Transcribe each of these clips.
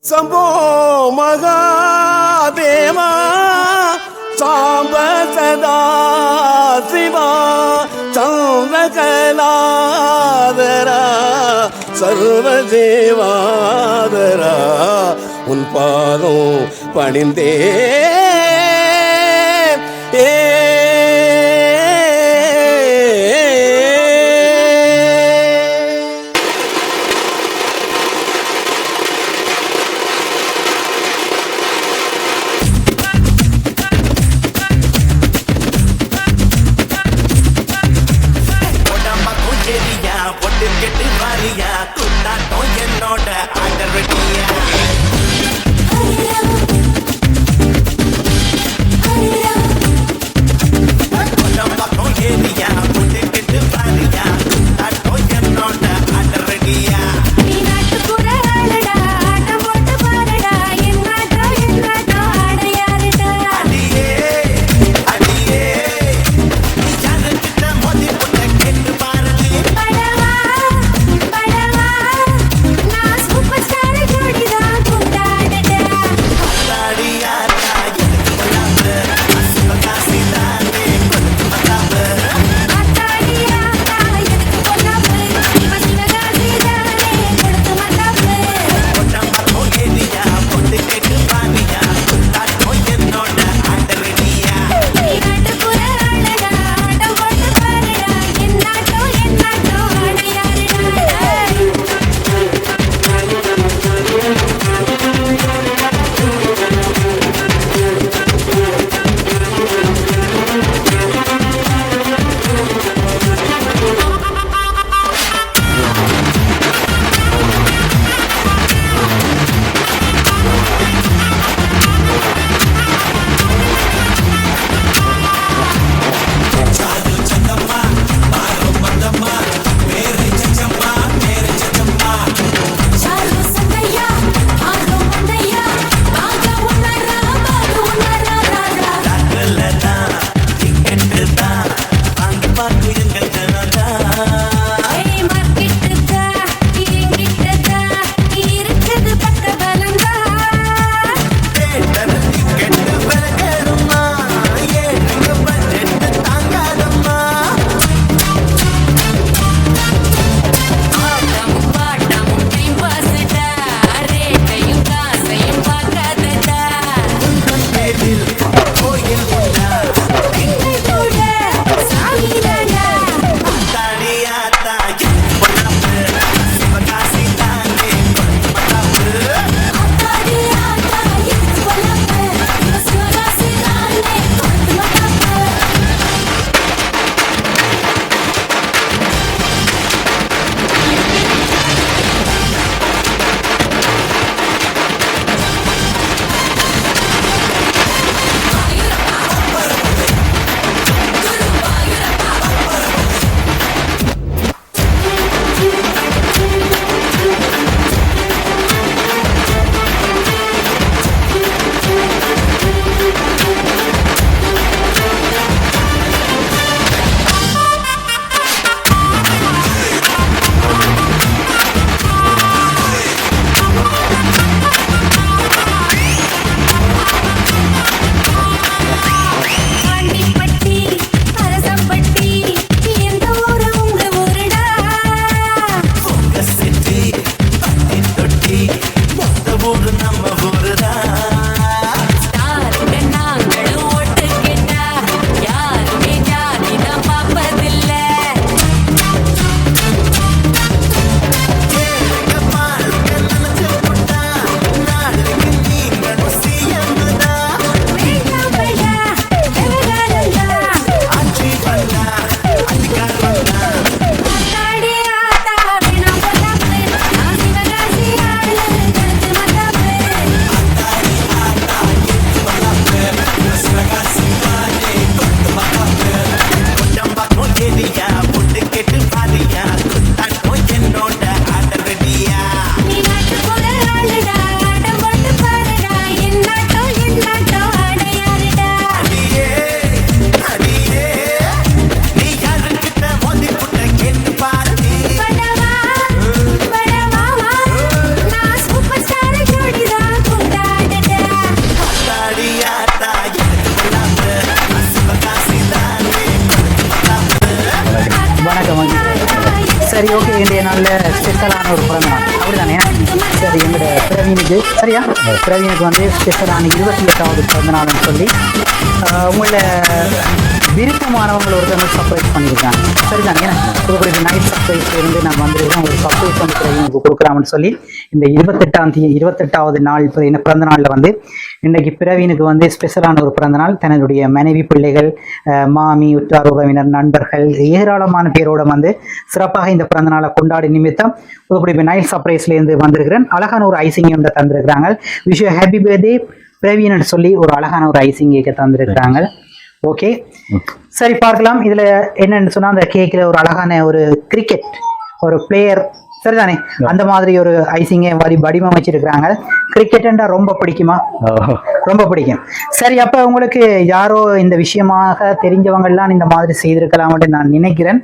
சம்போ மகாதேவா சாம்ப சதா சிவா சந்திரகலாதரா சர்வஜீவாதரா உன் பாதம் பணிந்தே என்னோட ஆண்டர்வட்டியா எங்களோட பிரவீனுக்கு சரியா பிரவீனுக்கு வந்து ஸ்பெஷலான 28வது பிறந்த நாள்னு சொல்லி உங்களோட விருப்பமானவங்களை ஒருத்தவங்க சர்ப்ரைஸ் பண்ணியிருக்காங்க சரிதானே ஏன்னா புதுக்குடி நைட் சர்ப்ரைஸ் இருந்து நான் வந்திருக்கேன் ஒரு சர்ப்ரைஸ் வந்து பிரவீனுக்கு கொடுக்குறாங்கன்னு சொல்லி இந்த 28வது நாள் பிறந்த நாளில் வந்து இன்னைக்கு பிரவீனுக்கு வந்து ஸ்பெஷலான ஒரு பிறந்த நாள் தன்னுடைய மனைவி பிள்ளைகள் மாமி உற்றார் உறவினர் நண்பர்கள் ஏராளமான பேரோட வந்து சிறப்பாக இந்த பிறந்த நாளை கொண்டாடி நிமித்தம் புதுக்குடி நைட் சர்ப்ரைஸ்லேருந்து வந்திருக்கிறேன் அழகான ஒரு ஐசிங் ஒன்று தந்திருக்கிறாங்க wish you happy birthday Praveen சொல்லி ஒரு அழகான ஒரு ஐசிங் கேக்க தந்திருக்கிறாங்க ஓகே சரி பார்க்கலாம் இதுல என்னன்னு சொன்னா அந்த கேக்ல ஒரு அழகான ஒரு கிரிக்கெட் ஒரு பிளேயர் சரிதானே அந்த மாதிரி ஒரு ஐசிங்கை வடிவமைச்சிருக்கிறாங்க கிரிக்கெட்டா ரொம்ப பிடிக்குமா ரொம்ப பிடிக்கும் சரி அப்ப உங்களுக்கு யாரோ இந்த விஷயமாக தெரிஞ்சவங்க எல்லாம் இந்த மாதிரி செய்திருக்கலாம்னு நான் நினைக்கிறேன்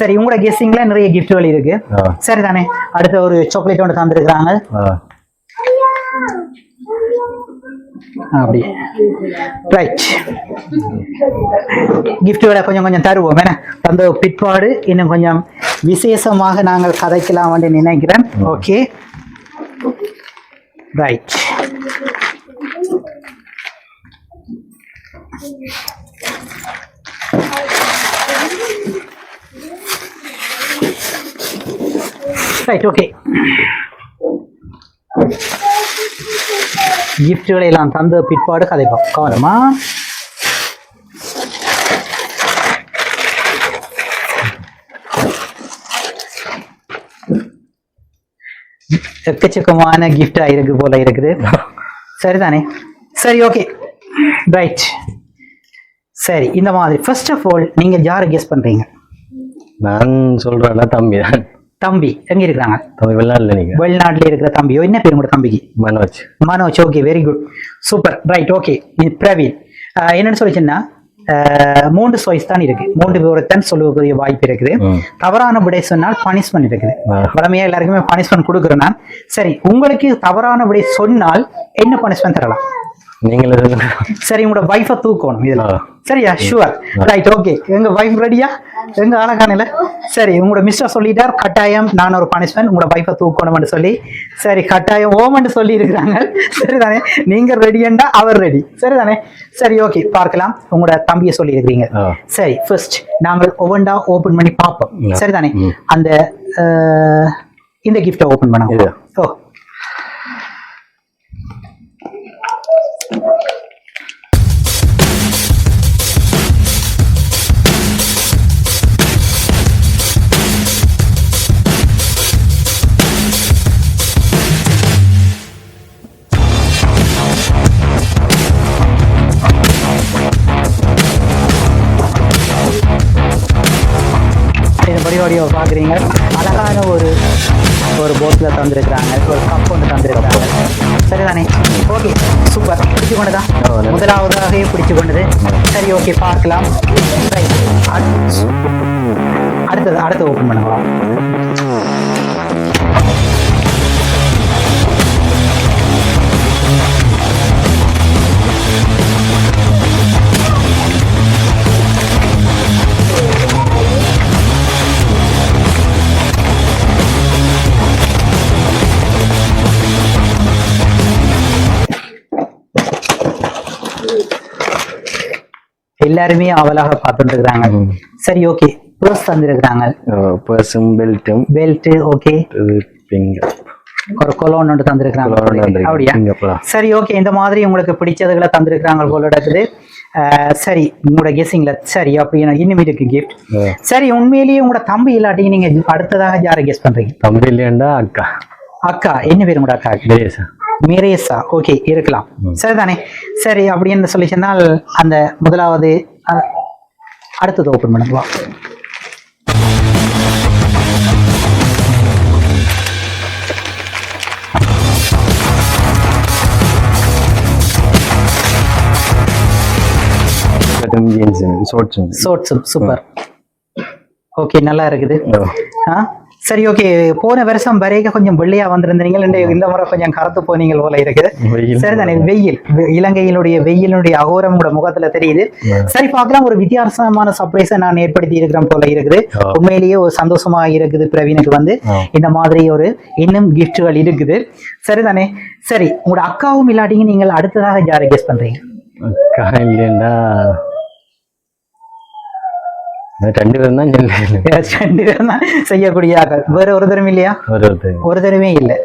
சரி உங்களோட கெஸ்ஸிங்ல நிறைய கிஃப்ட்கள் இருக்கு சரிதானே அடுத்த ஒரு சாக்லேட் ஒன்று தந்திருக்கிறாங்க அப்படி ரைட் கிஃப்ட்களை கொஞ்சம் கொஞ்சம் தருவோம் ஏன்னா அந்த பிற்பாடு இன்னும் கொஞ்சம் விசேஷமாக நாங்கள் கதைக்கலாம் நினைக்கிறேன் ஓகே ரைட் ரைட் ஓகே கிஃப்ட்களை எல்லாம் தந்த பிற்பாடு கதைப்போம் கவனமா எக்கச்சக்கமான கிஃப்டா இருக்கு போல இருக்குது சரிதானே சரி ஓகே ரைட் சரி இந்த மாதிரி ஃபர்ஸ்ட் ஆஃப் ஆல் நீங்க யாரை கெஸ் பண்றீங்க நான் சொல்றேன்னா தம்பி தான் தம்பி எங்க இருக்கிறாங்க தம்பி வெளிநாட்டுல நீங்க வெளிநாட்டுல இருக்கிற தம்பியோ என்ன பேர் உங்களோட தம்பிக்கு Manoj okay very good super right okay Praveen என்னன்னு சொல்லிச்சுன்னா 3 சாய்ஸ் தான் இருக்கு 3 பேருத்தான் சொல்லக்கூடிய வாய்ப்பு இருக்குது தவறான விடை சொன்னால் பனிஷ்மெண்ட் இருக்குது வளமையா எல்லாருக்குமே பனிஷ்மெண்ட் கொடுக்குறேன் நான் சரி உங்களுக்கு தவறான விடை சொன்னால் என்ன பனிஷ்மெண்ட் தரலாம் நீங்களே சரி உங்களோட வைஃபை தூக்கணும் இதுல சரியா ஷுவர் ரைட் ஓகே எங்க வைஃப் ரெடியா எங்க அழகானில சரி உங்களோட மிஸ்டர் சொல்லிட்டார் கட்டாயம் நான் ஒரு பனிஷ்மெண்ட் உங்களோட வைஃபை தூக்கணும்னு சொல்லி சரி கட்டாயம் ஓமன்னு சொல்லி இருக்கிறாங்க சரிதானே நீங்க ரெடியண்டா அவர் ரெடி சரிதானே சரி ஓகே பார்க்கலாம் உங்களோட தம்பியை சொல்லி இருக்கிறீங்க சரி ஃபர்ஸ்ட் நாங்கள் ஒவ்வொன்றா ஓபன் பண்ணி பார்ப்போம் சரிதானே அந்த இந்த கிஃப்டை ஓபன் பண்ண ஓ வடிவடிவ பாக்குறீங்க அழகான ஒரு போட்ல தந்திருக்கிறாங்க ஒரு கப் ஒன்று தந்திருக்கிறாங்க சரிதானே ஓகே சூப்பர் பிடிச்சு கொண்டுதான் முதலாவதாகவே பிடிச்சு கொண்டது சரி ஓகே பார்க்கலாம் அடுத்து ஓபன் பண்ணலாம் எல்லாருமே அவலாக பார்த்துட்டு இருக்காங்க சரி ஓகே பர்ஸ் தந்திருக்கிறாங்க பர்ஸும் பெல்ட் ஓகே ஒரு கொலோன் ஒன்று தந்திருக்கிறாங்க அப்படியா சரி ஓகே இந்த மாதிரி உங்களுக்கு பிடிச்சதுகளை தந்திருக்கிறாங்க போல இருக்குது சரி உங்களோட கெஸ்ஸிங்ல சரி அப்படி இன்னும் இருக்கு கிஃப்ட் சரி உண்மையிலேயே உங்களோட தம்பி இல்லாட்டி நீங்க அடுத்ததாக யாரை கெஸ் பண்றீங்க தம்பி இல்லையாண்டா அக்கா என்ன பேர் உங்களோட அக்கா மிரேசா ஓகே இருக்கலாம் சரிதானே சரி அப்படின்னு சொல்லி சொன்னால் அந்த முதலாவது அடுத்தது ஓபன் பண்ணுவா ஷார்ட்ஸும் சூப்பர் ஓகே நல்லா இருக்குது சரி ஓகே, போன வருஷம் வரைக்கும் கொஞ்சம் வெள்ளையா வந்திருந்தீங்க, இந்த முறை கொஞ்சம் கருத்து போனீங்க போல இருக்குது. வெயில் சரிதானே, வெயில் இலங்கையினுடைய வெயிலினுடைய அகோரம் கூட முகத்துல தெரியுது. சரி பார்க்கலாம், ஒரு வித்தியாசமான சர்ப்ரைஸை நான் ஏற்படுத்தி இருக்கிறேன் போல இருக்குது. உண்மையிலேயே ஒரு சந்தோஷமா இருக்குது பிரவீனுக்கு வந்து இந்த மாதிரி ஒரு இன்னும் கிஃப்ட்கள் இருக்குது. சரிதானே, சரி உங்களோட அக்காவும் இல்லாட்டிங்க நீங்கள் அடுத்ததாக யாரை கெஸ் பண்றீங்க? அக்கா இல்லையா, 2 பேரும் தான் சொல்லுவேன். 2 பேரும் தான் செய்யக்கூடிய ஆக்கள், வேற ஒரு தரம் இல்லையா? ஒரு தரமே இல்லை.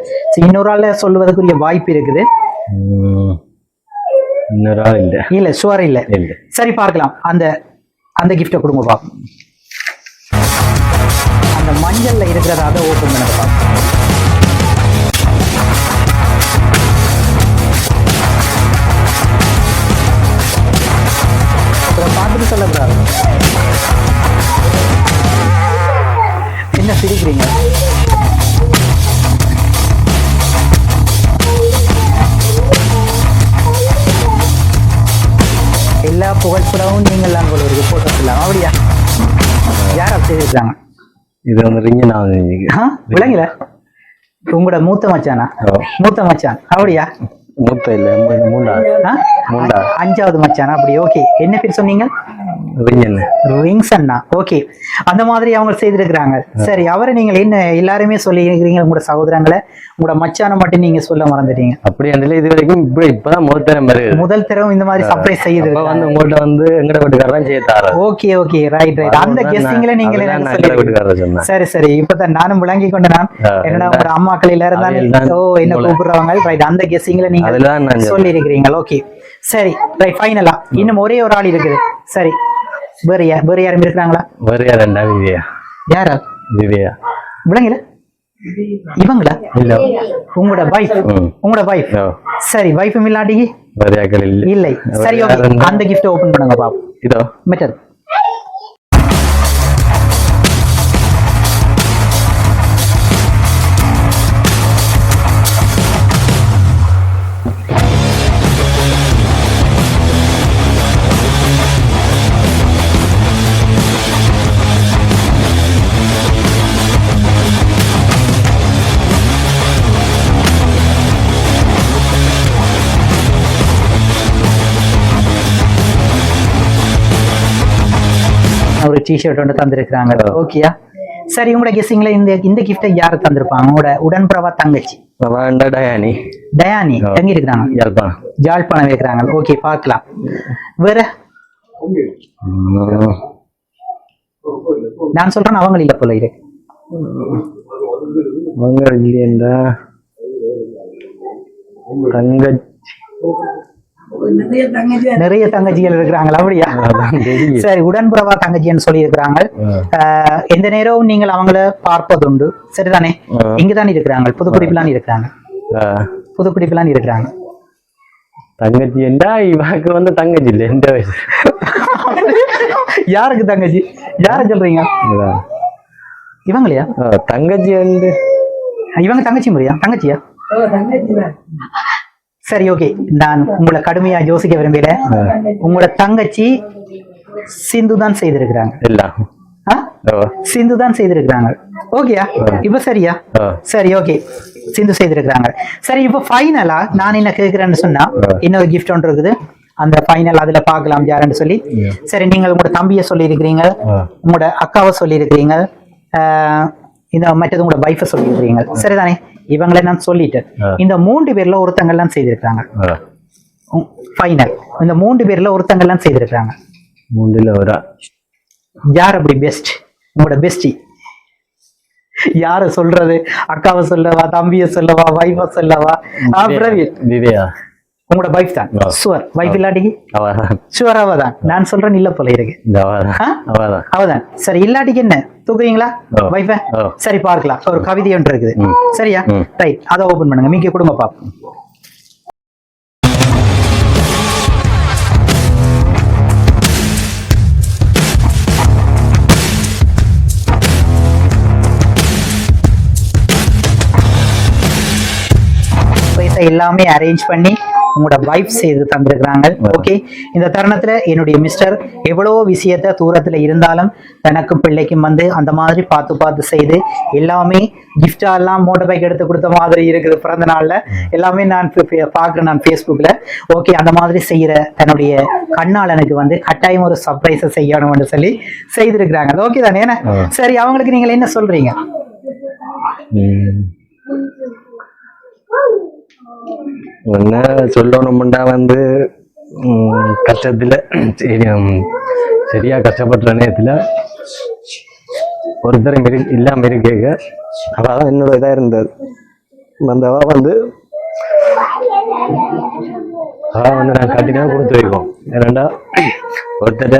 இன்னொரு ஆள் சொல்லுவதற்குரிய வாய்ப்பு இருக்குது. இன்னொரு ஆள் இல்ல இல்ல, ஷுவர் இல்ல. சரி பார்க்கலாம், அந்த அந்த கிஃப்டை கொடுங்க பாப்போம். அந்த மஞ்சள்ல இருக்கிறத அதை ஓப்பன் பண்ண பாப்போம். பார்த்துட்டு சொல்லக்கூடாது. என்ன சிரிக்கிறீங்க? எல்லா புகைப்படமும் நீங்கள் தான் போல இருக்கு, போட்டோ சொல்லலாம். அப்படியா? யார் அப்படி செய்திருக்காங்க? இது வந்து ரிங்க நான் விளங்கல. உங்களோட மூத்த மச்சானா? மூத்த மச்சான். அப்படியா? மூத்த இல்ல, மூண்டா 5வது மச்சானா? அப்படி. ஓகே, என்ன பேர் சொன்னீங்க? ரிங்ஸ் அண்ணா. ஓகே, அந்த மாதிரி அவங்க செய்திருக்கிறாங்க. சரி, அவரை நீங்கள் என்ன எல்லாருமே சொல்லி இருக்கிறீங்க, உங்களோட சகோதரங்களை, உங்களோட மச்சான மட்டும் நீங்க சொல்ல மறந்துட்டீங்க. அப்படி அந்த இது வரைக்கும் இப்பதான் முதல் தரம் இந்த மாதிரி சர்ப்ரைஸ் செய்யுது வந்து உங்கள்ட்ட வந்து எங்கட வீட்டுக்காரன் செய்தாரு. Okay okay, right right. அந்த கெஸ்டிங்ல நீங்க சரி சரி, இப்பதான் நானும் விளங்கி கொண்டு நான் என்னடா உங்களோட அம்மாக்களில இருந்தாலும் என்ன கூப்பிடுறவங்க. ரைட், அந்த கெஸ்டிங்ல நீங்க சொல்லி இருக்கிறீங்க. ஓகே சரி, ரைட். ஃபைனலா இன்னும் ஒரே ஒரு ஆள் இருக்குது. சரி, வேற யாரும் இருக்கிறாங்களா? வேற யாரண்டா? விவேயா. யாரா? விவேயா. விளங்கல. இவங்களா? இல்ல, உங்களோட வைஃப். உங்களோட வைஃப். சரி, வைஃபும் இல்லாட்டிக்கு வேற யாக்கள் இல்லை. சரி ஓகே, அந்த கிஃப்ட் ஓபன் பண்ணுங்க பாப்போம். இதோ மெட்டல். ஒரு டிஷர்ட் ஒன்று தந்திருக்கிறாங்க. ஓகேயா? சரி, உங்களோட கெஸ்ஸிங்ல இந்த கிஃப்டை யாரு தந்திருப்பாங்க? உங்களோட உடன்பிறவா தங்கச்சி டயானி. டயானி எங்க இருக்கிறாங்க? யாழ்ப்பாணம் இருக்கிறாங்க. ஓகே, பார்க்கலாம். வேற நான் சொல்றேன், அவங்க இல்ல போல இருக்கு. தங்கச்சி நிறைய தங்கச்சிகள் இருக்கிறாங்க. அப்படியா? சரி, உடன்பிறவா தங்கச்சின்னு சொல்லி இருக்கிறாங்க. எந்த நேரம் நீங்கள் அவங்கள பார்ப்பதுண்டு. சரிதானே, இங்கதான் இருக்கிறாங்க. புதுக்குடிப்புலாம் இருக்கிறாங்க. புதுக்குடிப்புலாம் இருக்கிறாங்க. தங்கச்சி என்றா இவருக்கு வந்து தங்கச்சி இல்லை, எந்த வயசு? யாருக்கு தங்கச்சி? யார சொல்றீங்க? இவங்களையா? தங்கச்சி வந்து இவங்க தங்கச்சி முறையா? தங்கச்சியா? சரி ஓகே, நான் உங்களை கடுமையா யோசிக்க விரும்பல. உங்களோட தங்கச்சி சிந்து தான் செய்திருக்கிறாங்க. சிந்து தான் செய்திருக்கிறாங்க. ஓகேயா? இப்ப சரியா? சரி ஓகே, சிந்து செய்திருக்கிறாங்க. சரி, இப்ப ஃபைனலா நான் என்ன கேட்கிறேன்னு சொன்னா, இன்னொரு கிஃப்ட் ஒன்று இருக்குது. அந்த ஃபைனல் அதுல பாக்கலாம் யாருன்னு சொல்லி. சரி, நீங்கள் உங்களோட தம்பியை சொல்லி இருக்கிறீங்க, உங்களோட அக்காவை சொல்லி இருக்கிறீங்க, இந்த மற்றது உங்களோட வைஃபை சொல்லி இருக்கிறீங்க. சரிதானே, இவங்களை நான் சொல்லிட்டேன். இந்த 3 பேர்ல ஒருத்தங்கள்லாம் செய்திருக்காங்க. ஃபைனல் இந்த 3 பேர்ல ஒருத்தங்கள்லாம் செய்திருக்காங்க. 3ல ஒரு யார் அப்படி பெஸ்ட்? உங்களோட பெஸ்டி யார சொல்றது? அக்காவை சொல்லவா, தம்பியை சொல்லவா, வைஃபை சொல்லவா? பிரவீன். விவேயா. உங்களோட வைஃப் தான். ஷுவர். வைஃப் இல்லாட்டிக்கு ஷுவர் அவதான். நான் சொல்றேன் இல்ல போல இருக்கு. அவதான். சரி, இல்லாட்டிக்கு என்ன தூக்குறீங்களா வைஃப? சரி பார்க்கலாம். ஒரு கவிதை ஒன்று இருக்குது. சரியா? ரைட், அதை ஓபன் பண்ணுங்க. மீக்க கொடுங்க பாப்போம். எல்லாமே அரேஞ்ச் பண்ணி உங்களோட வைஃப் செய்து தந்திருக்கிறாங்க. ஓகே, இந்த தருணத்துல என்னுடைய மிஸ்டர் எவ்வளவோ விஷயத்த தூரத்துல இருந்தாலும் தனக்கும் பிள்ளைக்கும் வந்து அந்த மாதிரி பார்த்து பார்த்து செய்து எல்லாமே கிஃப்டா எல்லாம் மோட்டர் பைக் எடுத்து கொடுத்த மாதிரி இருக்குது. பிறந்த நாள்ல எல்லாமே நான் பாக்குறேன் நான் Facebookல. ஓகே, அந்த மாதிரி செய்யற தன்னுடைய கண்ணாளனுக்கு வந்து கட்டாயம் ஒரு சர்ப்ரைஸ் செய்யணும்னு சொல்லி செய்திருக்கிறாங்க. ஓகே தானே? சரி, அவங்களுக்கு நீங்கள் என்ன சொல்றீங்க? என்ன சொல்லணும்னா வந்து கஷ்டத்துல சரியா கஷ்டப்படுற நேரத்துல ஒருத்தரும் இல்லாம இருக்கேங்க. அவதான் என்னோட இதா இருந்தது. அந்த வந்து நான் கட்டினா கொடுத்து வைப்போம். ஏன்னாண்டா ஒருத்தர்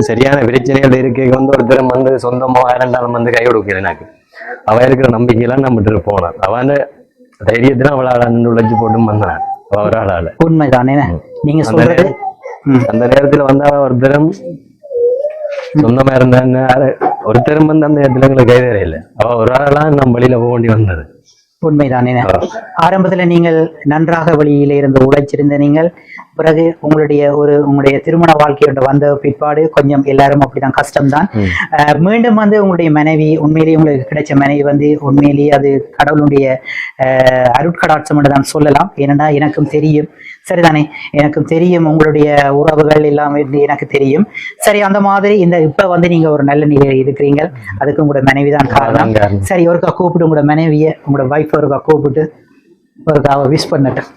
சரியான பிரச்சனைகள் இருக்கே வந்து ஒருத்தர் வந்து சொந்தமா இரண்டாலும் வந்து கை கொடுக்கல. எனக்கு அவ இருக்கிற நம்பிக்கையெல்லாம் நம்ம போனான். அவன் தைரியத்துல அவளால உழைச்சு போட்டு வந்தான். அவரால் உண்மைதானே நீங்க சொல்றது. அந்த நேரத்துல வந்து அவ ஒருத்தரும் சொந்தமா இருந்தா ஒருத்தரும் வந்து அந்த நேரத்துல எங்களுக்கு கை தரையில அவ ஒரு ஆளெல்லாம் நம்ம வழியில போக வேண்டி வந்தது. உண்மைதானே? ஆரம்பத்துல நீங்கள் நன்றாக வழியில இருந்து உழைச்சிருந்த நீங்கள் பிறகு உங்களுடைய திருமண வாழ்க்கையோட வந்த பிற்பாடு கொஞ்சம் எல்லாரும் அப்படிதான் கஷ்டம்தான். மீண்டும் வந்து உங்களுடைய மனைவி உண்மையிலேயே உங்களுக்கு கிடைச்ச மனைவி வந்து உண்மையிலேயே அது கடவுளுடைய அருட்கடாட்சம் என்று தான் சொல்லலாம். ஏன்னா எனக்கும் தெரியும், சரிதானே? எனக்கும் தெரியும் உங்களுடைய உறவுகள் எல்லாமே எனக்கு தெரியும். சரி, அந்த மாதிரி இப்ப வந்து நீங்க ஒரு நல்ல நிலையில் இருக்கிறீங்க. அதுக்கு உங்களோட மனைவி தான் காரணம். சரி, ஒருக்கா கூப்பிட்டு உங்களோட மனைவியை உங்களோட வைஃப் ஒருக்கா கூப்பிட்டு ஒருக்கா அவ விஷ் பண்ணட்டும்.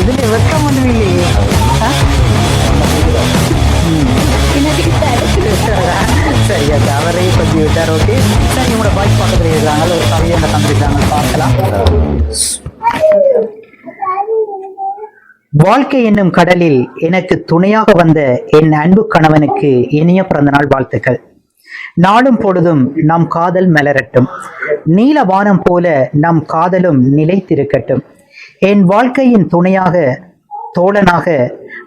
இதுல வெக்கம் ஒன்றும் இல்லையே. சரி, அவரே கொஞ்சி விட்டார். ஓகே, சரி, உங்களோட பாய்ஸ் பக்கத்துல இருக்கிறாங்க, ஒரு கவியை தந்துருக்காங்க, பார்க்கலாம். வாழ்க்கை என்னும் கடலில் எனக்கு துணையாக வந்த என் அன்பு கணவனுக்கு இனிய பிறந்தநாள் வாழ்த்துக்கள். நாளும் பொழுதும் நம் காதல் மலரட்டும். நீல வானம் போல நம் காதலும் நிலைத்திருக்கட்டும். என் வாழ்க்கையின் துணையாக, தோழனாக,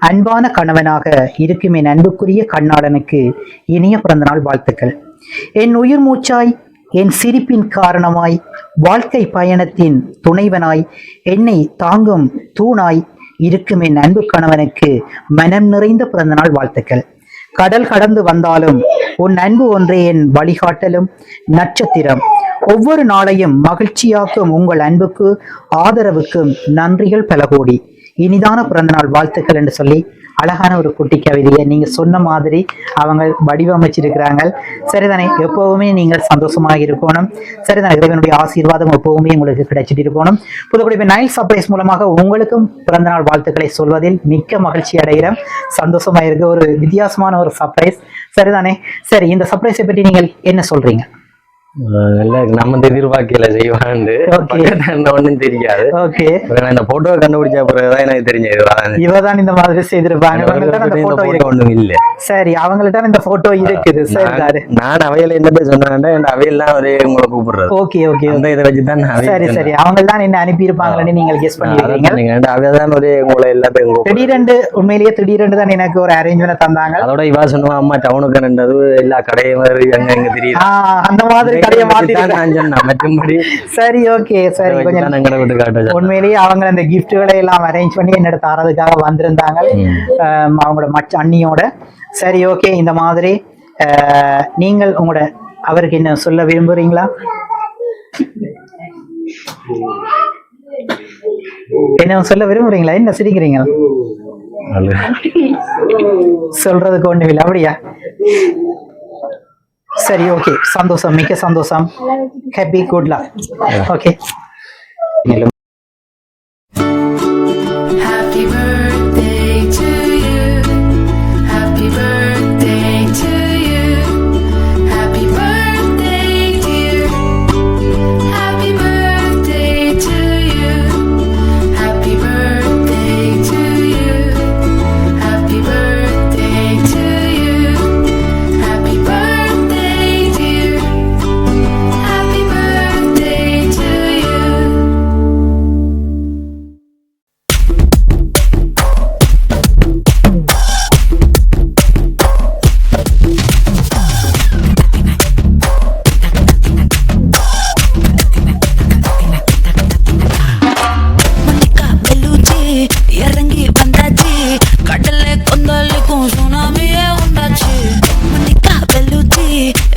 அன்பான கணவனாக இருக்கும் என் அன்புக்குரிய கண்ணாளனுக்கு இனிய பிறந்தநாள் வாழ்த்துக்கள். என் உயிர் மூச்சாய், என் சிரிப்பின் காரணமாய், வாழ்க்கை பயணத்தின் துணைவனாய், என்னை தாங்கும் தூணாய் இருக்கும் என் அன்பு கணவனுக்கு மனம் நிறைந்த பிறந்தநாள் வாழ்த்துக்கள். கடல் கடந்து வந்தாலும் உன் அன்பு ஒன்றே என் வழிகாட்டலும் நட்சத்திரம். ஒவ்வொரு நாளையும் மகிழ்ச்சியாக்கும் உங்கள் அன்புக்கு ஆதரவுக்கும் நன்றிகள் பல கோடி. இனிதான பிறந்தநாள் வாழ்த்துக்கள் என்று சொல்லி அழகான ஒரு குட்டி கவிதையை நீங்க சொன்ன மாதிரி அவங்க வடிவமைச்சிருக்கிறாங்க. சரிதானே? எப்பவுமே நீங்கள் சந்தோஷமாக இருக்கணும். சரிதானே? இறைவனுடைய ஆசீர்வாதம் எப்பவுமே உங்களுக்கு கிடைச்சிட்டு இருக்கணும். புதுக்குடி நைல் சர்ப்ரைஸ் மூலமாக உங்களுக்கும் பிறந்தநாள் வாழ்த்துக்களை சொல்வதில் மிக்க மகிழ்ச்சி அடைகிறேன். சந்தோஷமா இருக்க ஒரு வித்தியாசமான ஒரு சர்ப்ரைஸ். சரிதானே? சரி, இந்த சர்ப்ரைஸை பற்றி நீங்கள் என்ன சொல்றீங்க? நம்ம எதிர்பார்க்கல செய்வான்னு ஒண்ணும் தெரியாது. இந்த போட்டோ கண்டுபிடிச்ச பிறகுதான் எனக்கு தெரிஞ்சது இவதான் இந்த மாதிரி செய்திருப்பாங்க. ஒண்ணும் இல்ல. சரி, அவங்கள்ட்ட இந்த போட்டோ இருக்குது. நான் அவையில என்ன சொன்னேன், என் அவையெல்லாம் ஒரே உங்களை கூப்பிடுறது. ஓகே ஓகே, அந்த இதை வச்சுதான். சரி சரி, அவங்க தான் என்ன அனுப்பி இருப்பாங்கன்னு நீங்கள் கெஸ் பண்ணிருக்கீங்க. அவையதான் ஒரே உங்களை எல்லாத்தையும் திடீரென்று, உண்மையிலேயே திடீரென்று தான் எனக்கு ஒரு அரேஞ்ச்மெண்ட் தந்தாங்க. அதோட இவா சொன்னா அம்மா டவுனுக்கு ரெண்டது எல்லா கடையும் அங்க எங்க தெரியும் அந்த மாதிரி கடையை மாத்தி. சரி, ஓகே, சரி. உண்மையிலேயே அவங்க அந்த கிஃப்ட்களை எல்லாம் அரேஞ்ச் பண்ணி என்னோட தரதுக்காக வந்திருந்தாங்க அவங்களோட அண்ணியோட. சரி, ஓகே. இந்த மாதிரி நீங்கள் உங்களோட அவருக்கு என்ன சொல்ல விரும்புறீங்களா? என்ன சொல்ல விரும்புறீங்களா? என்ன சிரிக்கிறீங்க? சொல்றதுக்கு ஒண்ணும் இல்லை, அப்படியா? சரி, ஓகே. சந்தோஷம், மிக்க சந்தோஷம். Happy, good luck. ஓகே.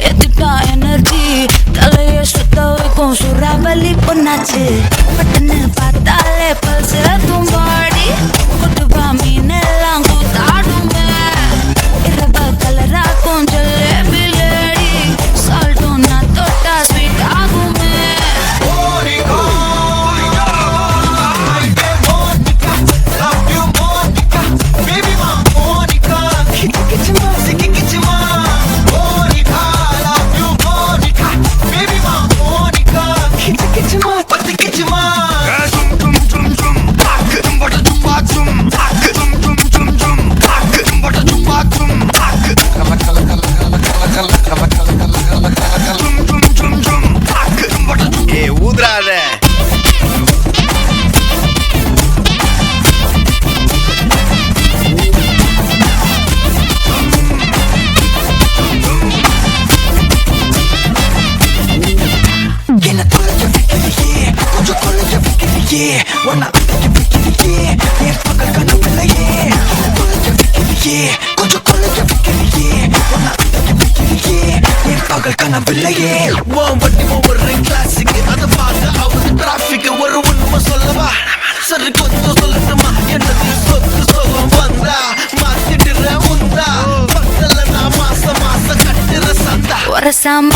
எதுட்டா எனர்ஜி தலைய சுத்த வைக்கும் சுறாவலி பொண்ணாச்சு பட்டுன்னு பார்த்தாலே பல்ஸ் தும்பாடி கொட்டுவா மீன் எல்லாம் கூத்தாடுங்க இரவ கலராக்கும் ஜல்லேபி லேடி சால்ட்டும் நான் தொட்டா ஸ்வீட் ஆகுமே ஊதுறாத என்ன தொலைஞ்ச வைக்கிறியே கொஞ்சம் கொலைஞ்ச வைக்கிறியே ஒன்னா அடைக்க வைக்கிறியே என் பகல் கனவில்லையே என்ன தொலைஞ்ச வைக்கிறியே கொஞ்சம் கொலைஞ்ச வைக்கிறியே ஒன்னா அடைக்க வைக்கிறியே என் பகல் கனவில்லையே உன் வண்டி ஒவ்வொரு கிளாஸுக்கு அதை பார்க்க அவது டிராபிக் ஒரு உண்மை சொல்லவா சரி கொஞ்சம் சொல்லட்டுமா என்னது சொத்து சொல்லும் வந்தா மாத்திடுற உந்தா பத்தல நான் மாசம் கட்டுற சந்தா வரசாம